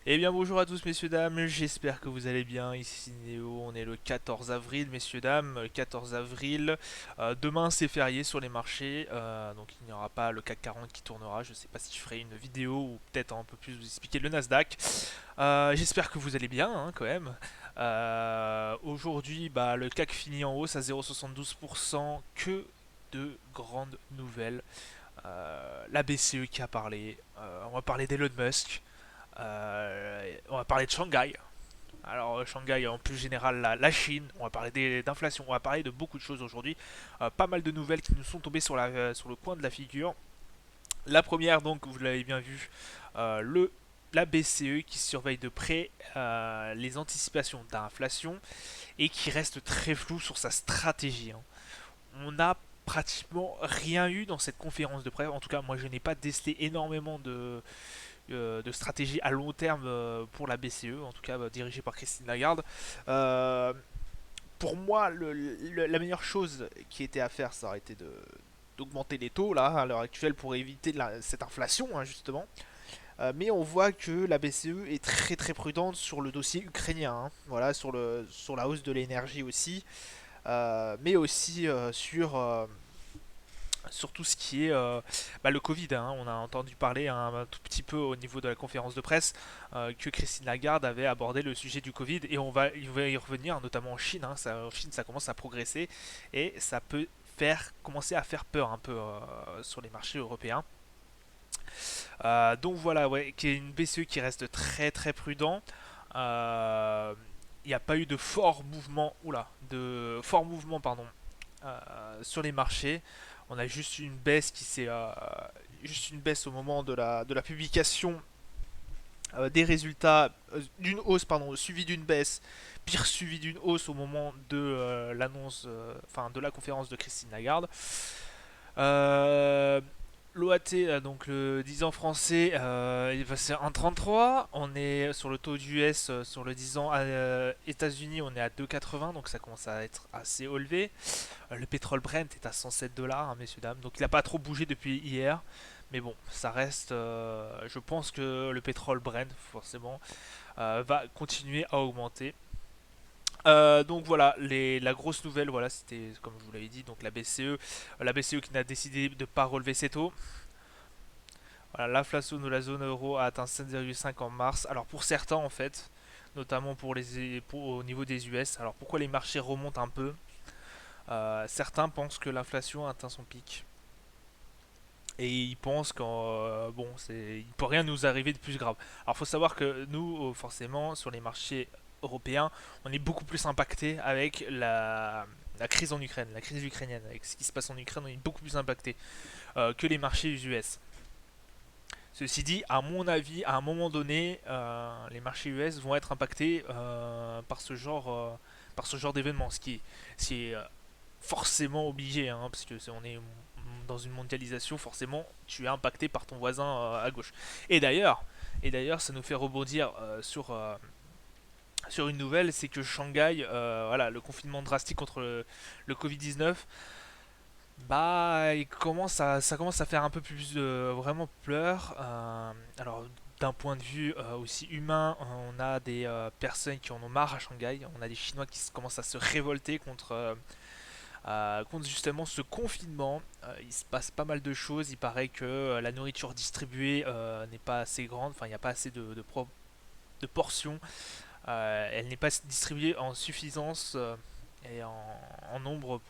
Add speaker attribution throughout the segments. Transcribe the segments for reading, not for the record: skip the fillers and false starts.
Speaker 1: Eh bien bonjour à tous messieurs dames, j'espère que vous allez bien, ici Néo, on est le 14 avril messieurs dames, 14 avril. Demain c'est férié sur les marchés, donc il n'y aura pas le CAC 40 qui tournera, je ne sais pas si je ferai une vidéo ou peut-être un peu plus vous expliquer le Nasdaq. J'espère que vous allez bien hein, quand même. Aujourd'hui le CAC finit en hausse à 0,72%, que de grandes nouvelles. La BCE qui a parlé, on va parler d'Elon Musk. On va parler de Shanghai. Alors Shanghai en plus général la Chine, on va parler d'inflation, on va parler de beaucoup de choses aujourd'hui. Pas mal de nouvelles qui nous sont tombées sur le coin de la figure. La première donc, vous l'avez bien vu, la BCE qui surveille de près les anticipations d'inflation et qui reste très flou sur sa stratégie, hein. On n'a pratiquement rien eu dans cette conférence de presse. En tout cas, moi je n'ai pas décelé énormément de stratégie à long terme pour la BCE, en tout cas dirigée par Christine Lagarde. Euh, pour moi, la meilleure chose qui était à faire, ça aurait été d'augmenter les taux là à l'heure actuelle pour éviter cette inflation hein, justement. Mais on voit que la BCE est très très prudente sur le dossier ukrainien, hein. Voilà, sur la hausse de l'énergie aussi, mais aussi sur tout ce qui est le Covid, hein. On a entendu parler un tout petit peu au niveau de la conférence de presse que Christine Lagarde avait abordé le sujet du Covid et il va y revenir, notamment en Chine, hein. En Chine, ça commence à progresser et ça peut commencer à faire peur un peu sur les marchés européens. Donc voilà, ouais, qui est une BCE qui reste très très prudent. Euh, Il n'y a pas eu de fort mouvement, pardon, sur les marchés. On a juste une baisse juste une baisse au moment de la publication des résultats, d'une hausse pardon, suivie d'une baisse, pire suivie d'une hausse au moment de l'annonce, enfin de la conférence de Christine Lagarde. Euh, L'OAT, donc le 10 ans français, il va c'est 1,33. On est sur le taux d'US, sur le 10 ans États-Unis, on est à 2,80, donc ça commence à être assez élevé. Le pétrole Brent est à 107 dollars, hein, messieurs, dames. Donc il n'a pas trop bougé depuis hier. Mais bon, ça reste. Je pense que le pétrole Brent, forcément, va continuer à augmenter. Donc voilà, la grosse nouvelle, voilà, c'était comme je vous l'avais dit, donc la BCE qui n'a décidé de ne pas relever ses taux. Voilà, l'inflation de la zone euro a atteint 7,5 en mars. Alors pour certains en fait, notamment au niveau des US. Alors pourquoi les marchés remontent un peu? Certains pensent que l'inflation a atteint son pic. Et ils pensent il peut rien nous arriver de plus grave. Alors faut savoir que nous, forcément, sur les marchés européens, on est beaucoup plus impacté avec la crise en Ukraine, la crise ukrainienne, avec ce qui se passe en Ukraine, on est beaucoup plus impacté que les marchés US. Ceci dit, à mon avis, à un moment donné, les marchés US vont être impactés par ce genre d'événement, ce qui est forcément obligé, hein, parce que on est dans une mondialisation, forcément, tu es impacté par ton voisin à gauche. Et d'ailleurs, ça nous fait rebondir sur une nouvelle, c'est que Shanghai, voilà, le confinement drastique contre le Covid-19, ça commence à faire un peu plus de vraiment pleur. Alors d'un point de vue aussi humain, on a des personnes qui en ont marre à Shanghai. On a des Chinois qui commencent à se révolter contre justement ce confinement. Il se passe pas mal de choses. Il paraît que la nourriture distribuée n'est pas assez grande. Enfin, il n'y a pas assez de portions. Elle n'est pas distribuée en suffisance et en nombre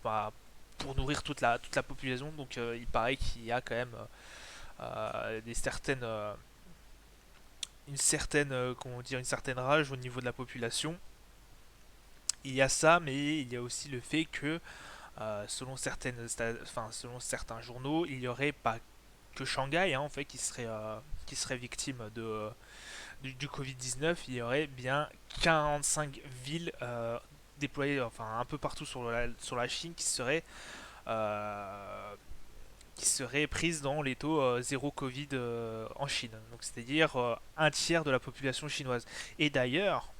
Speaker 1: bah, pour nourrir toute la population. Donc il paraît qu'il y a quand même une certaine rage au niveau de la population. Il y a ça, mais il y a aussi le fait que selon certains journaux, il n'y aurait pas que Shanghai hein, en fait qui serait victime du Covid-19. Il y aurait bien 45 villes déployées enfin un peu partout sur la Chine euh, qui seraient prises dans les taux zéro Covid en Chine. Donc c'est-à-dire un tiers de la population chinoise. Et d'ailleurs,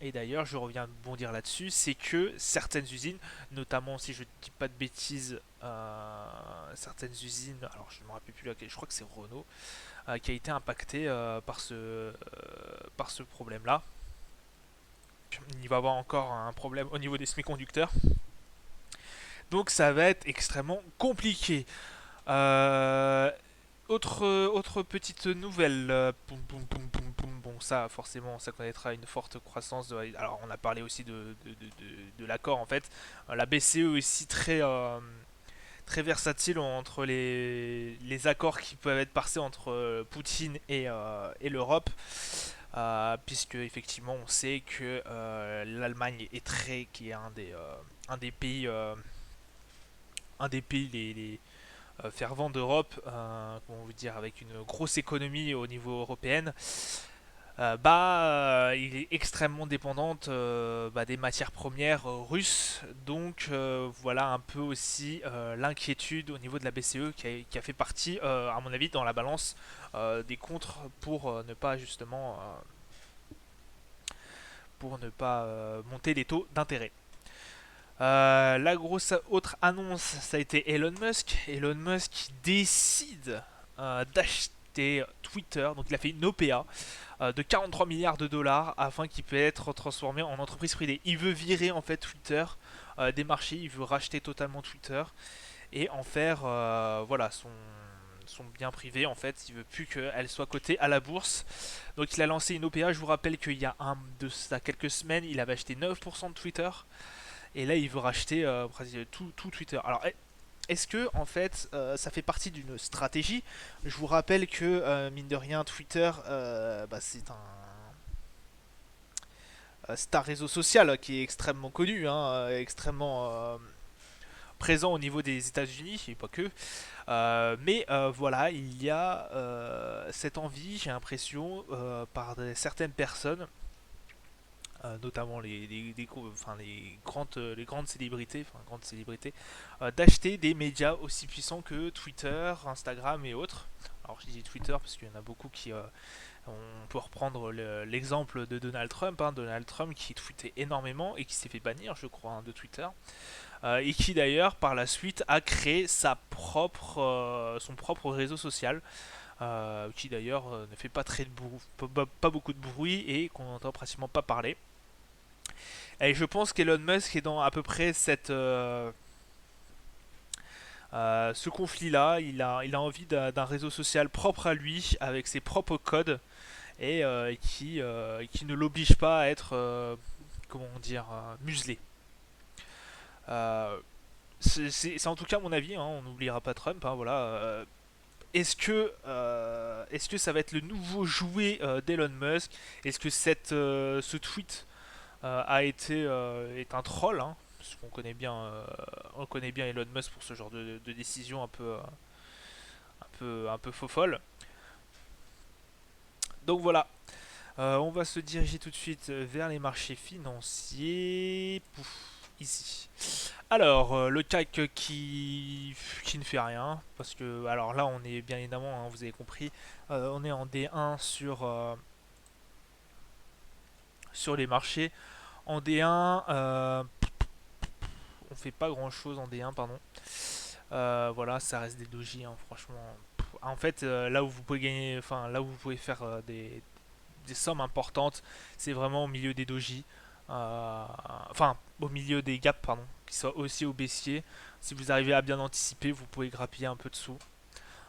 Speaker 1: Et d'ailleurs, je reviens bondir là-dessus, c'est que certaines usines, notamment si je ne dis pas de bêtises, certaines usines, alors je ne me rappelle plus laquelle, je crois que c'est Renault, qui a été impactée par ce problème-là. Il va y avoir encore un problème au niveau des semi-conducteurs. Donc ça va être extrêmement compliqué. Euh, autre petite nouvelle. Bon, ça, forcément, ça connaîtra une forte croissance. Alors, on a parlé aussi de l'accord, en fait. La BCE est aussi très versatile entre les accords qui peuvent être passés entre Poutine et l'Europe. Puisque, effectivement, on sait que l'Allemagne qui est un des pays, les fervents d'Europe, comment vous dire, avec une grosse économie au niveau européen, il est extrêmement dépendante des matières premières russes. Donc voilà un peu aussi l'inquiétude au niveau de la BCE qui a fait partie, à mon avis, dans la balance des contres pour ne pas monter les taux d'intérêt. La grosse autre annonce, ça a été Elon Musk. Elon Musk qui décide d'acheter Twitter. Donc il a fait une OPA de 43 milliards de dollars afin qu'il puisse être transformé en entreprise privée. Il veut virer en fait Twitter des marchés. Il veut racheter totalement Twitter et en faire voilà son bien privé. En fait, il veut plus qu'elle soit cotée à la bourse. Donc il a lancé une OPA. Je vous rappelle qu'il y a de ça quelques semaines, il avait acheté 9% de Twitter. Et là, il veut racheter tout Twitter. Alors, est-ce que, en fait, ça fait partie d'une stratégie? Je vous rappelle que, mine de rien, Twitter, c'est un réseau social qui est extrêmement connu, hein, extrêmement présent au niveau des États-Unis, et pas que. Mais voilà, il y a cette envie, j'ai l'impression, par certaines personnes, notamment les grandes célébrités, d'acheter des médias aussi puissants que Twitter, Instagram et autres. Alors je dis Twitter parce qu'il y en a beaucoup qui, on peut reprendre l'exemple de Donald Trump, hein, Donald Trump qui tweetait énormément et qui s'est fait bannir, je crois, hein, de Twitter, et qui d'ailleurs par la suite a créé son propre réseau social, qui d'ailleurs ne fait pas beaucoup de bruit et qu'on n'entend pratiquement pas parler. Et je pense qu'Elon Musk est dans à peu près ce conflit-là. Il a envie d'un réseau social propre à lui, avec ses propres codes, et qui ne l'oblige pas à être, comment dire, muselé. Euh, c'est en tout cas mon avis, hein, on n'oubliera pas Trump. Hein, voilà. Est-ce que ça va être le nouveau jouet d'Elon Musk? Est-ce que ce tweet est un troll, hein, parce qu'on on connaît bien Elon Musk pour ce genre de décision un peu faux folle. Donc voilà. On va se diriger tout de suite vers les marchés financiers. Pouf, ici. Alors, le CAC qui ne fait rien, parce que, alors là, on est bien évidemment, hein, vous avez compris, on est en D1 sur les marchés. En D1, on fait pas grand chose en D1, pardon. Voilà, ça reste des dojis, hein, franchement. En fait, là où vous pouvez gagner, enfin, là où vous pouvez faire des sommes importantes, c'est vraiment au milieu des dojis. Enfin, au milieu des gaps, pardon, qui soient aussi au baissier. Si vous arrivez à bien anticiper, vous pouvez grappiller un peu dessous.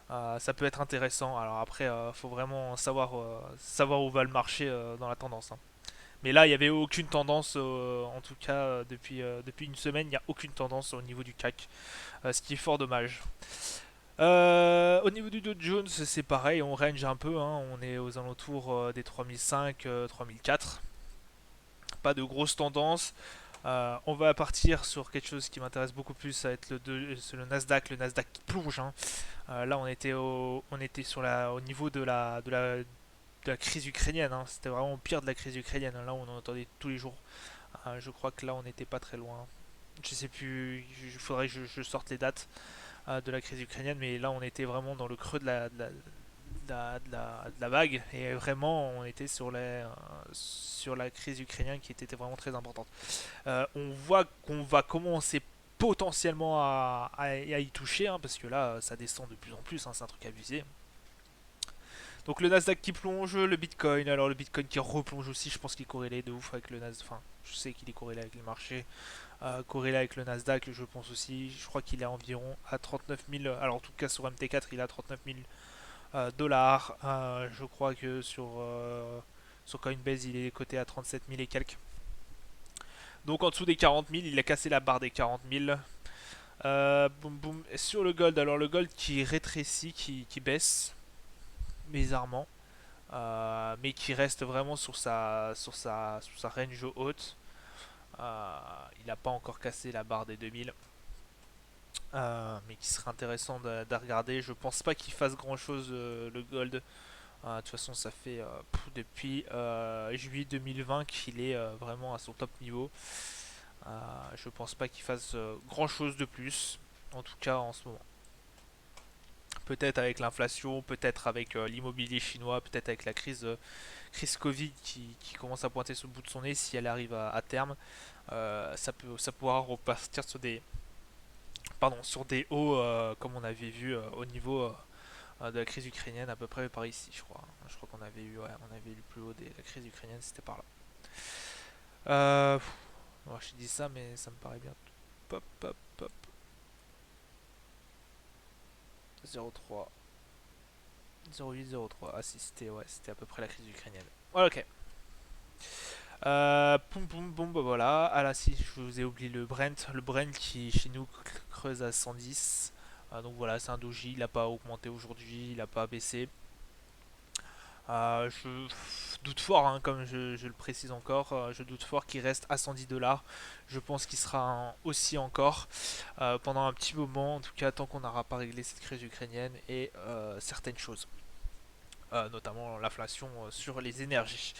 Speaker 1: Ça peut être intéressant. Alors après, faut vraiment savoir où va le marché dans la tendance, hein. Mais là, il n'y avait aucune tendance, en tout cas depuis une semaine, il n'y a aucune tendance au niveau du CAC, ce qui est fort dommage. Au niveau du Dow Jones, c'est pareil, on range un peu, hein, on est aux alentours des 3005, 3004. Pas de grosse tendance. On va partir sur quelque chose qui m'intéresse beaucoup plus, ça va être c'est le Nasdaq qui plonge, hein. Là, on était au niveau de la crise ukrainienne, hein. C'était vraiment pire de la crise ukrainienne, hein. Là, on en entendait tous les jours. Je crois que là, on n'était pas très loin. Je sais plus, il faudrait que je sorte les dates de la crise ukrainienne, mais là, on était vraiment dans le creux de la vague et vraiment on était sur la crise ukrainienne qui était vraiment très importante. On voit qu'on va commencer potentiellement à y toucher hein, parce que là ça descend de plus en plus, hein, c'est un truc abusé. Donc le Nasdaq qui plonge, le Bitcoin, alors le Bitcoin qui replonge aussi, je pense qu'il est corrélé de ouf avec le Nasdaq, enfin je sais qu'il est corrélé avec les marchés, corrélé avec le Nasdaq je pense aussi, je crois qu'il est environ à 39 000, alors en tout cas sur MT4 il est à 39 000 dollars, je crois que sur Coinbase il est coté à 37 000 et quelques. Donc en dessous des 40 000, il a cassé la barre des 40 000. Boum boum. Sur le gold, alors le gold qui rétrécit, qui baisse bizarrement, mais qui reste vraiment sur sa range haute. Il n'a pas encore cassé la barre des 2000, mais qui serait intéressant de regarder. Je pense pas qu'il fasse grand chose le gold. De toute façon, ça fait depuis juillet 2020 qu'il est vraiment à son top niveau. Je pense pas qu'il fasse grand chose de plus, en tout cas en ce moment. Peut-être avec l'inflation, peut-être avec l'immobilier chinois, peut-être avec la crise Covid qui commence à pointer sur le bout de son nez si elle arrive à terme. Ça pourra repartir sur des hauts comme on avait vu au niveau de la crise ukrainienne à peu près par ici, je crois. Je crois qu'on avait eu, ouais, on avait eu le plus haut de la crise ukrainienne, c'était par là. Euh, bon, je dis ça, mais ça me paraît bien. Pop, pop, pop. 0,3. 0,8, 0,3. Ah si, c'était ouais, c'était à peu près la crise ukrainienne. Voilà, ok. Poum poum boum, bah voilà. Ah là, si, je vous ai oublié le Brent. Le Brent qui chez nous creuse à 110. Donc voilà, c'est un doji. Il n'a pas augmenté aujourd'hui, il n'a pas baissé. Je doute fort, hein, comme je le précise encore, je doute fort qu'il reste à 110 dollars. Je pense qu'il sera aussi encore pendant un petit moment, en tout cas tant qu'on n'aura pas réglé cette crise ukrainienne et certaines choses, notamment l'inflation sur les énergies.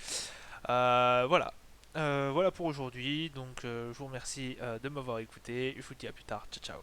Speaker 1: Voilà. Voilà pour aujourd'hui, donc je vous remercie de m'avoir écouté, je vous dis à plus tard, ciao ciao.